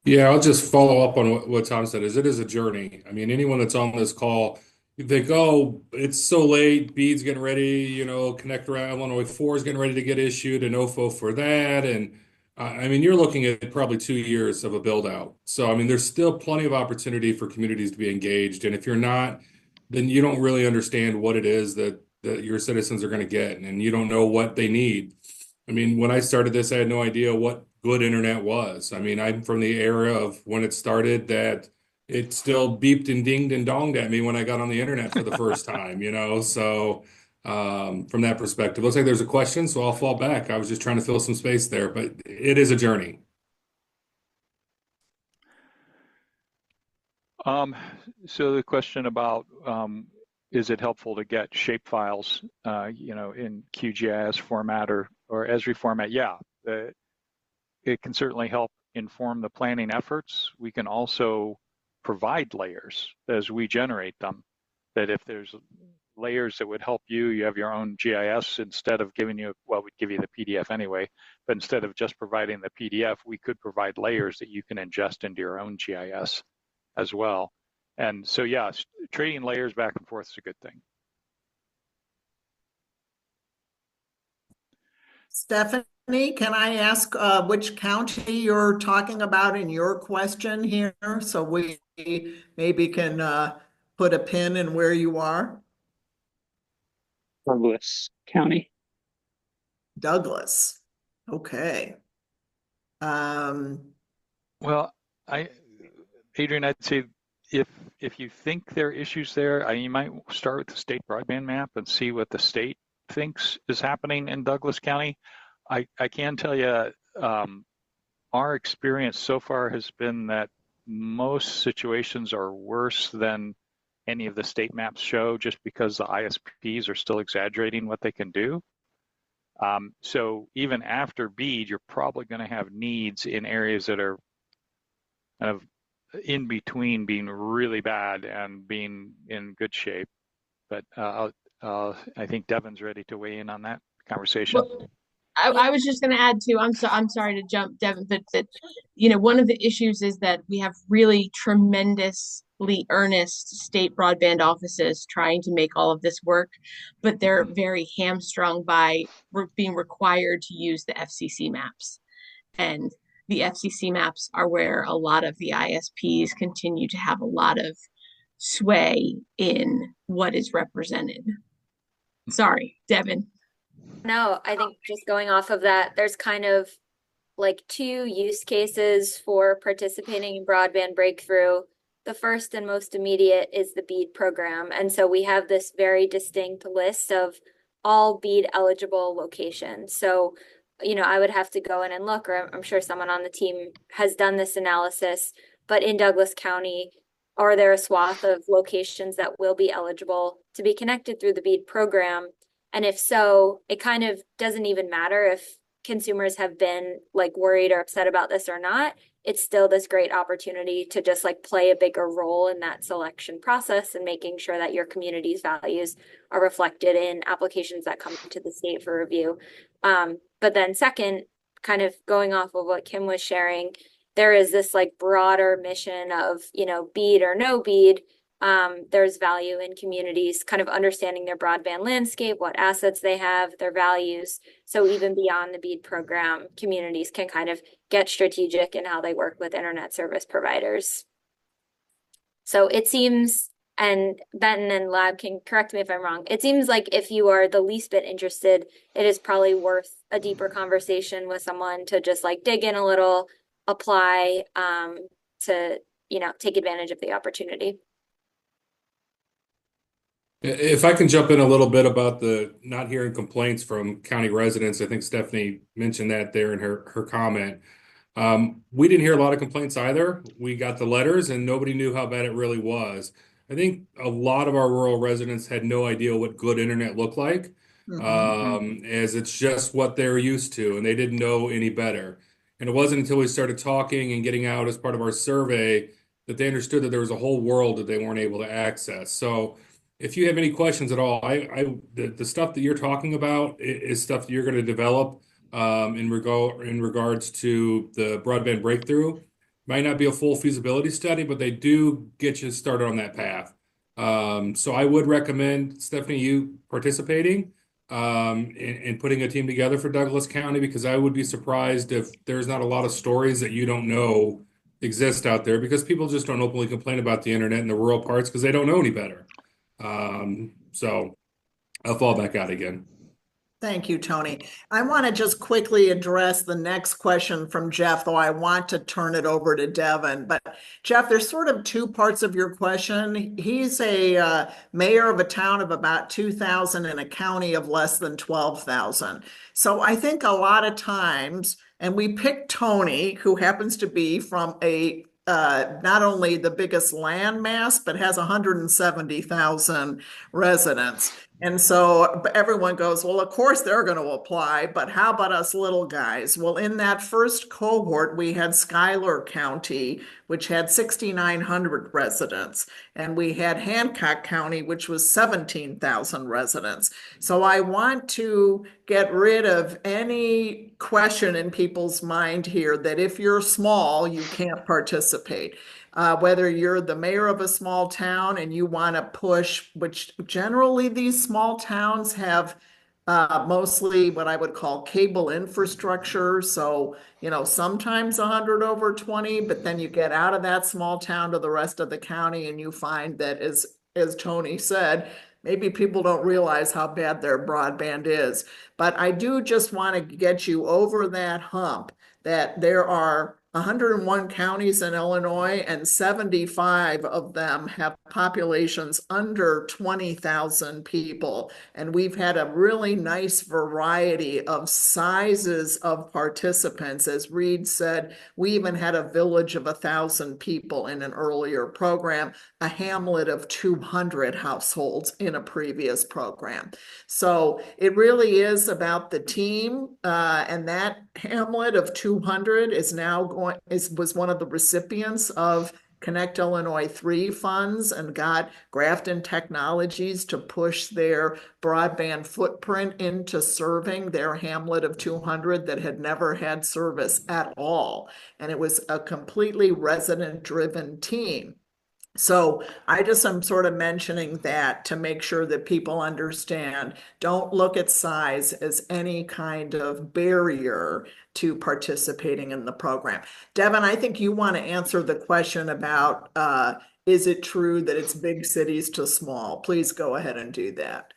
Yeah, I'll just follow up on what Tom said. It is a journey. I mean, anyone that's on this call, they go, it's so late, BEAD's getting ready, Connect Around Illinois 4 is getting ready to get issued, and OFO for that. And I mean, you're looking at probably 2 years of a build out. So, I mean, there's still plenty of opportunity for communities to be engaged. And if you're not, then you don't really understand what it is that your citizens are going to get, and you don't know what they need. I mean, when I started this, I had no idea what good internet was. I mean, I'm from the era of when it started that it still beeped and dinged and donged at me when I got on the internet for the first time, So from that perspective, looks like there's a question, so I'll fall back. I was just trying to fill some space there, but it is a journey. So the question about is it helpful to get shape files, in QGIS format or Esri format? Yeah, it can certainly help inform the planning efforts. We can also provide layers as we generate them, that if there's layers that would help you, you have your own GIS instead of giving you, well, we'd give you the PDF anyway, but instead of just providing the PDF, we could provide layers that you can ingest into your own GIS as well. And so, yeah, trading layers back and forth is a good thing. Stephanie, can I ask which county you're talking about in your question here, so we maybe can put a pin in where you are? Douglas County. Douglas. Okay. Well, Adrian, I'd say if you think there are issues there, you might start with the state broadband map and see what the state thinks is happening in Douglas County. I can tell you, our experience so far has been that most situations are worse than any of the state maps show, just because the ISPs are still exaggerating what they can do. So even after BEAD, you're probably going to have needs in areas that are kind of in between being really bad and being in good shape. But I think Devin's ready to weigh in on that conversation. Well, I was just going to add too. I'm sorry to jump, Devin, but one of the issues is that we have really tremendously earnest state broadband offices trying to make all of this work, but they're very hamstrung by being required to use the FCC maps, and the FCC maps are where a lot of the ISPs continue to have a lot of sway in what is represented. Sorry, Devin. No, I think just going off of that, there's kind of like two use cases for participating in Broadband Breakthrough. The first and most immediate is the BEAD program. And so we have this very distinct list of all BEAD eligible locations. So, I would have to go in and look, or I'm sure someone on the team has done this analysis, but in Douglas County, are there a swath of locations that will be eligible to be connected through the BEAD program? And if so, it kind of doesn't even matter if consumers have been like worried or upset about this or not. It's still this great opportunity to just like play a bigger role in that selection process and making sure that your community's values are reflected in applications that come to the state for review. But then second, kind of going off of what Kim was sharing, there is this like broader mission of, BEAD or no BEAD. There's value in communities kind of understanding their broadband landscape, what assets they have, their values. So even beyond the BEAD program, communities can kind of get strategic in how they work with internet service providers. So it seems, and Benton and Lab can correct me if I'm wrong, it seems like if you are the least bit interested, it is probably worth a deeper conversation with someone to just like dig in a little, apply to, take advantage of the opportunity. If I can jump in a little bit about the not hearing complaints from county residents, I think Stephanie mentioned that there in her comment. We didn't hear a lot of complaints either. We got the letters and nobody knew how bad it really was. I think a lot of our rural residents had no idea what good internet looked like. as it's just what they're used to, and they didn't know any better. And it wasn't until we started talking and getting out as part of our survey that they understood that there was a whole world that they weren't able to access. So if you have any questions at all, the stuff that you're talking about is stuff that you're going to develop in regards to the broadband breakthrough. Might not be a full feasibility study, but they do get you started on that path. So I would recommend, Stephanie, you participating and putting a team together for Douglas County, because I would be surprised if there's not a lot of stories that you don't know exist out there, because people just don't openly complain about the internet in the rural parts because they don't know any better. So I'll fall back out again. Thank you, Tony. I want to just quickly address the next question from Jeff, though I want to turn it over to Devin. But Jeff, there's sort of two parts of your question. He's a mayor of a town of about 2,000 in a county of less than 12,000. So I think a lot of times, and we picked Tony, who happens to be from a not only the biggest land mass, but has 170,000 residents. And so everyone goes, well, of course they're going to apply, but how about us little guys? Well, in that first cohort, we had Schuyler County, which had 6,900 residents, and we had Hancock County, which was 17,000 residents. So I want to get rid of any question in people's mind here that if you're small, you can't participate. Whether you're the mayor of a small town and you want to push, which generally these small towns have mostly what I would call cable infrastructure. So, sometimes 100 over 20, but then you get out of that small town to the rest of the county and you find that, as Tony said, maybe people don't realize how bad their broadband is. But I do just want to get you over that hump that there are 101 counties in Illinois, and 75 of them have populations under 20,000 people. And we've had a really nice variety of sizes of participants. As Reed said, we even had a village of 1,000 people in an earlier program, a hamlet of 200 households in a previous program. So it really is about the team, and that hamlet of 200 is now was one of the recipients of Connect Illinois 3 funds and got Grafton Technologies to push their broadband footprint into serving their hamlet of 200 that had never had service at all. And it was a completely resident-driven team. So I just am sort of mentioning that to make sure that people understand. Don't look at size as any kind of barrier to participating in the program. Devin, I think you want to answer the question about is it true that it's big cities to small? Please go ahead and do that.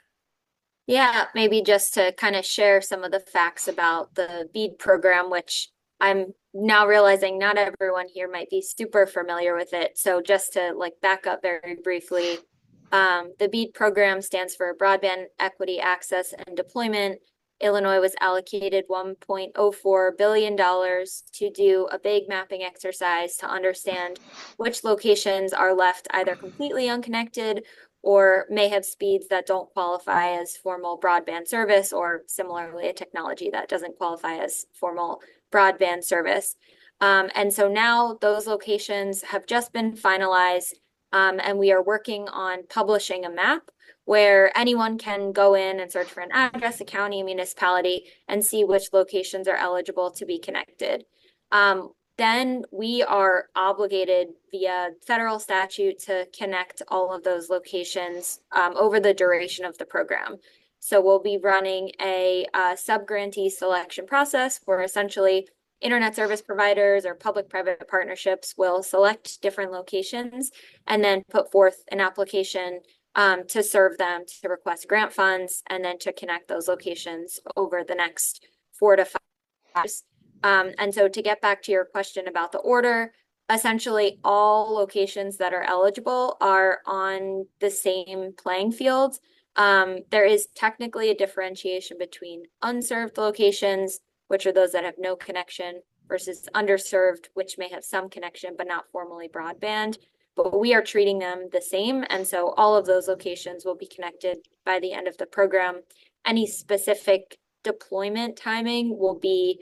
Yeah, maybe just to kind of share some of the facts about the BEAD program, which I'm now realizing not everyone here might be super familiar with it. So just to back up very briefly, the BEAD program stands for Broadband Equity Access and Deployment. Illinois was allocated $1.04 billion to do a big mapping exercise to understand which locations are left either completely unconnected or may have speeds that don't qualify as formal broadband service, or similarly a technology that doesn't qualify as formal broadband service. And so now those locations have just been finalized, and we are working on publishing a map where anyone can go in and search for an address, a county, a municipality, and see which locations are eligible to be connected. Then we are obligated via federal statute to connect all of those locations over the duration of the program. So we'll be running a sub-grantee selection process where essentially internet service providers or public-private partnerships will select different locations and then put forth an application to serve them, to request grant funds, and then to connect those locations over the next 4 to 5 years. And so to get back to your question about the order, essentially all locations that are eligible are on the same playing field. There is technically a differentiation between unserved locations, which are those that have no connection, versus underserved, which may have some connection but not formally broadband. But we are treating them the same. And so all of those locations will be connected by the end of the program. any specific deployment timing will be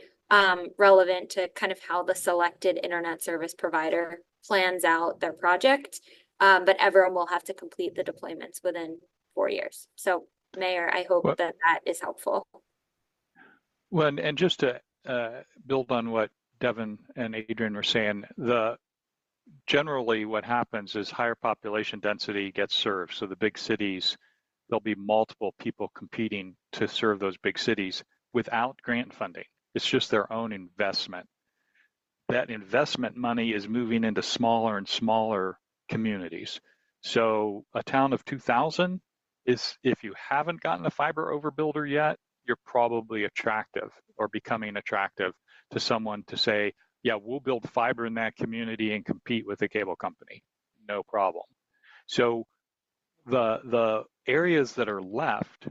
relevant to kind of how the selected internet service provider plans out their project. But everyone will have to complete the deployments within 4 years. So, Mayor, I hope that is helpful. Well, and just to build on what Devin and Adrian were saying, generally what happens is higher population density gets served. So the big cities, there'll be multiple people competing to serve those big cities without grant funding. It's just their own investment. That investment money is moving into smaller and smaller communities. So a town of 2,000 is, if you haven't gotten a fiber overbuilder yet, you're probably attractive or becoming attractive to someone to say, yeah, we'll build fiber in that community and compete with the cable company. No problem. So the areas that are left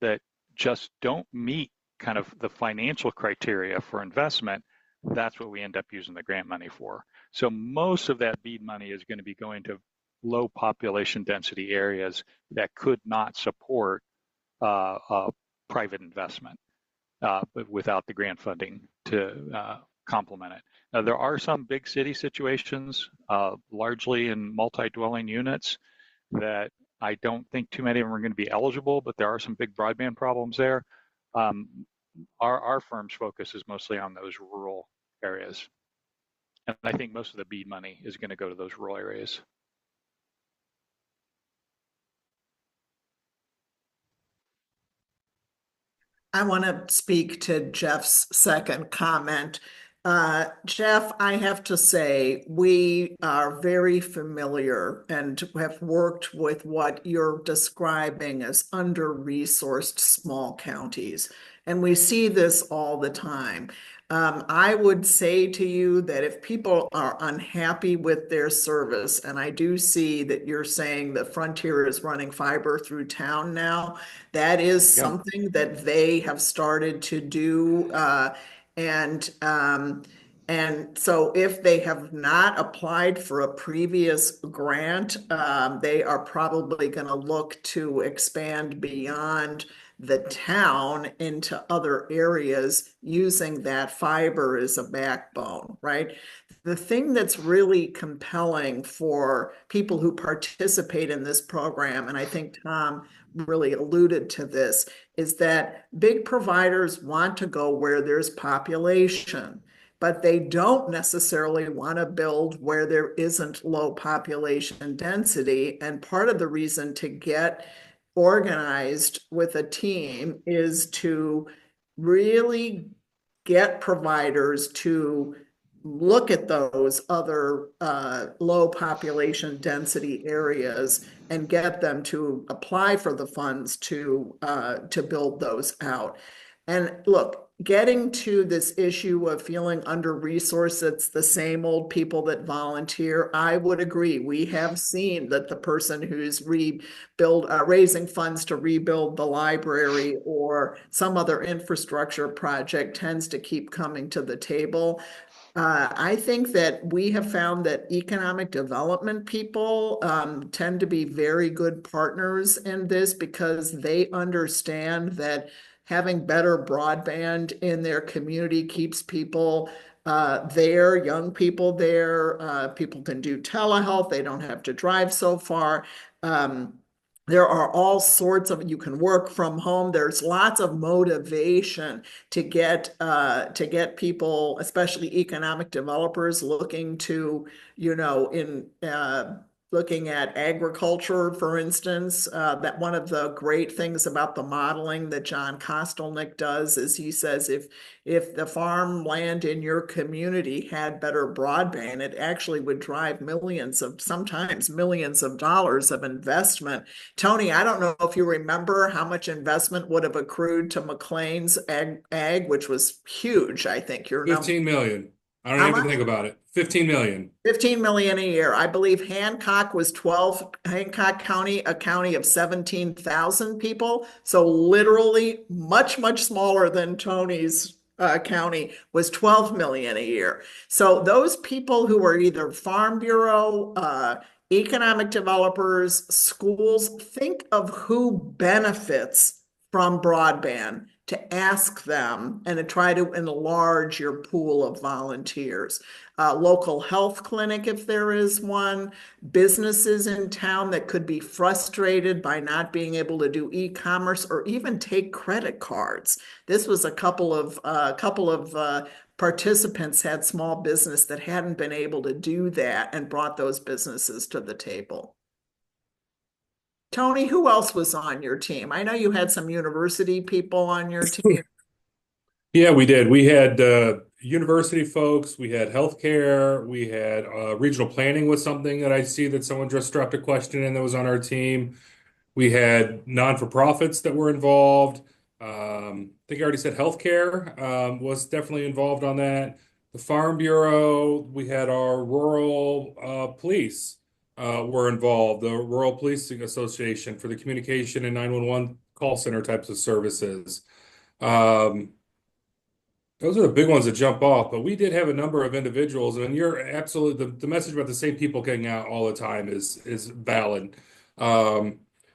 that just don't meet kind of the financial criteria for investment, that's what we end up using the grant money for. So most of that BEAD money is going to be going to low population density areas that could not support private investment, but without the grant funding to complement it. Now, there are some big city situations, largely in multi-dwelling units, that I don't think too many of them are going to be eligible, but there are some big broadband problems there. Our firm's focus is mostly on those rural areas. And I think most of the BEAD money is going to go to those rural areas. I want to speak to Jeff's second comment. Jeff, I have to say, we are very familiar and have worked with what you're describing as under-resourced small counties. And we see this all the time. I would say to you that if people are unhappy with their service, and I do see that you're saying that Frontier is running fiber through town now, that is something that they have started to do. And so if they have not applied for a previous grant, they are probably going to look to expand beyond the town into other areas using that fiber as a backbone, right? The thing that's really compelling for people who participate in this program, and I think Tom really alluded to this, is that big providers want to go where there's population, but they don't necessarily want to build where there isn't low population density. And part of the reason to get organized with a team is to really get providers to look at those other low population density areas and get them to apply for the funds to build those out. And look, getting to this issue of feeling under-resourced, it's the same old people that volunteer. I would agree. We have seen that the person who's raising funds to rebuild the library or some other infrastructure project tends to keep coming to the table. I think that we have found that economic development people tend to be very good partners in this because they understand that having better broadband in their community keeps people there, young people there. People can do telehealth. They don't have to drive so far. There are all sorts of, you can work from home. There's lots of motivation to get people, especially economic developers, looking to, looking at agriculture, for instance. That one of the great things about the modeling that John Kostelnik does is he says if the farmland in your community had better broadband, it actually would drive sometimes millions of dollars of investment. Tony, I don't know if you remember how much investment would have accrued to McLean's ag, which was huge. I think your 15 million. I don't even think about it. 15 million. 15 million a year. I believe Hancock County, a county of 17,000 people. So literally much, much smaller than Tony's county, was 12 million a year. So those people who are either Farm Bureau, economic developers, schools, think of who benefits from broadband to ask them and to try to enlarge your pool of volunteers. Local health clinic, if there is one, businesses in town that could be frustrated by not being able to do e-commerce or even take credit cards. This was a couple of participants had small business that hadn't been able to do that and brought those businesses to the table. Tony, who else was on your team? I know you had some university people on your team. Yeah, we did. We had university folks, we had healthcare, we had regional planning was something that I see that someone just dropped a question in that was on our team. We had non-for-profits that were involved. I think I already said healthcare was definitely involved on that. The Farm Bureau, we had our rural police were involved, the Rural Policing Association for the communication and 911 call center types of services. Those are the big ones that jump off, but we did have a number of individuals, and you're absolutely the message about the same people getting out all the time is valid.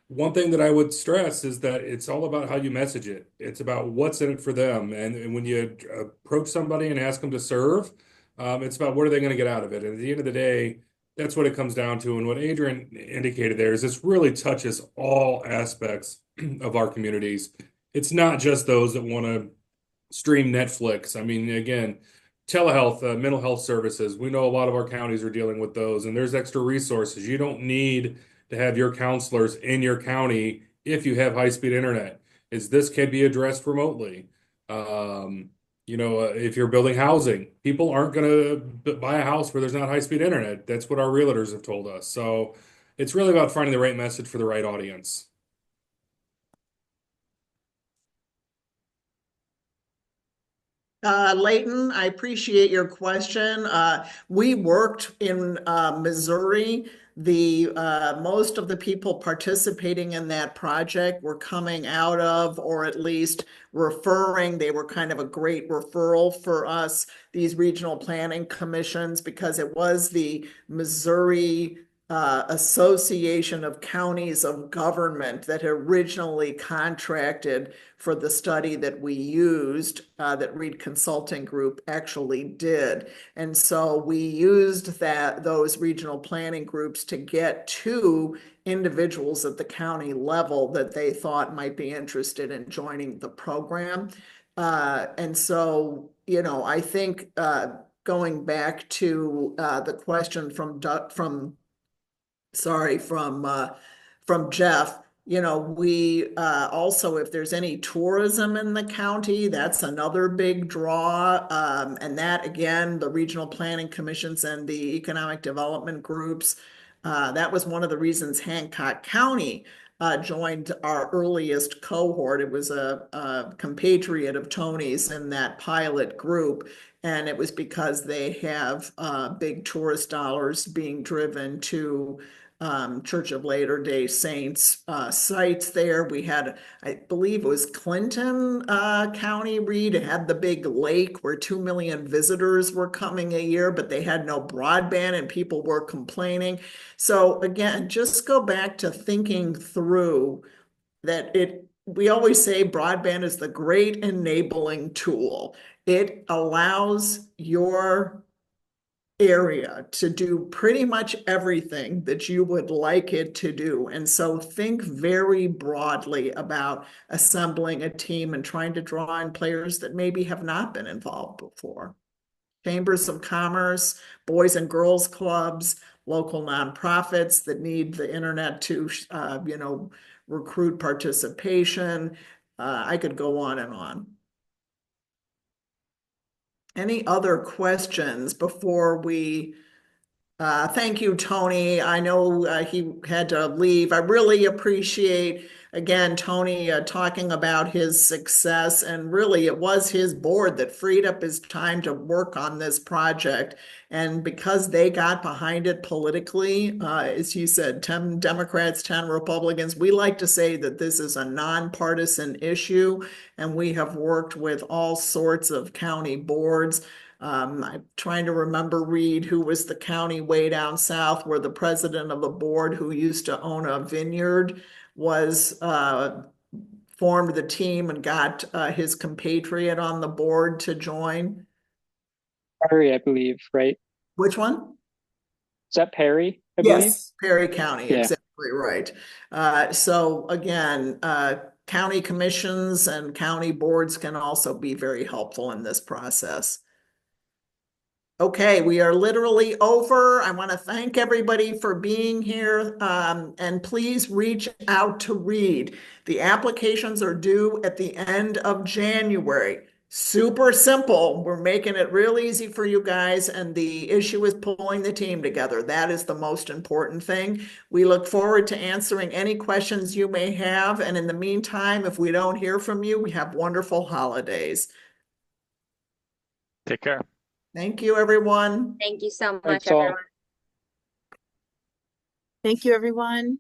One thing that I would stress is that it's all about how you message it. It's about what's in it for them. And when you approach somebody and ask them to serve, it's about what are they going to get out of it. And at the end of the day, that's what it comes down to. And what Adrian indicated there is this really touches all aspects of our communities. It's not just those that want to stream Netflix. I mean, again, telehealth, mental health services. We know a lot of our counties are dealing with those, and there's extra resources. You don't need to have your counselors in your county if you have high-speed internet. This can be addressed remotely. If you're building housing, people aren't going to buy a house where there's not high-speed internet. That's what our realtors have told us. So it's really about finding the right message for the right audience. Leighton, I appreciate your question. We worked in Missouri. Most of the people participating in that project were coming out of, or at least referring, they were kind of a great referral for us, these regional planning commissions, because it was the Missouri Association of Counties of Government that originally contracted for the study that we used, that Reed Consulting Group actually did. And so we used those regional planning groups to get to individuals at the county level that they thought might be interested in joining the program. And so, I think going back to the question from Jeff, we also, if there's any tourism in the county, that's another big draw. And that, again, the regional planning commissions and the economic development groups, that was one of the reasons Hancock County joined our earliest cohort. It was a compatriot of Tony's in that pilot group. And it was because they have big tourist dollars being driven to Church of Latter-day Saints sites there. We had, I believe it was Clinton County, Reed, had the big lake where 2 million visitors were coming a year, but they had no broadband and people were complaining. So again, just go back to thinking through that we always say broadband is the great enabling tool. It allows your area to do pretty much everything that you would like it to do. And so think very broadly about assembling a team and trying to draw in players that maybe have not been involved before. Chambers of commerce, boys and girls clubs, local nonprofits that need the internet to, recruit participation. I could go on and on. Any other questions before we thank you, Tony. I know he had to leave. I really appreciate, again, Tony talking about his success. And really, it was his board that freed up his time to work on this project. And because they got behind it politically, as you said, 10 Democrats, 10 Republicans, we like to say that this is a nonpartisan issue. And we have worked with all sorts of county boards. I'm trying to remember Reed, who was the county way down south, where the president of the board, who used to own a vineyard, was formed the team and got his compatriot on the board to join. Perry, I believe, right? Which one? Is that Perry, I believe? Yes, Perry County, Yeah. exactly right. So again, county commissions and county boards can also be very helpful in this process. Okay, we are literally over. I want to thank everybody for being here, and please reach out to Reed. The applications are due at the end of January. Super simple. We're making it real easy for you guys, and the issue is pulling the team together. That is the most important thing. We look forward to answering any questions you may have, and in the meantime, if we don't hear from you, we have wonderful holidays. Take care. Thank you, everyone. Thank you so much, Thanks all. everyone. Thank you, everyone.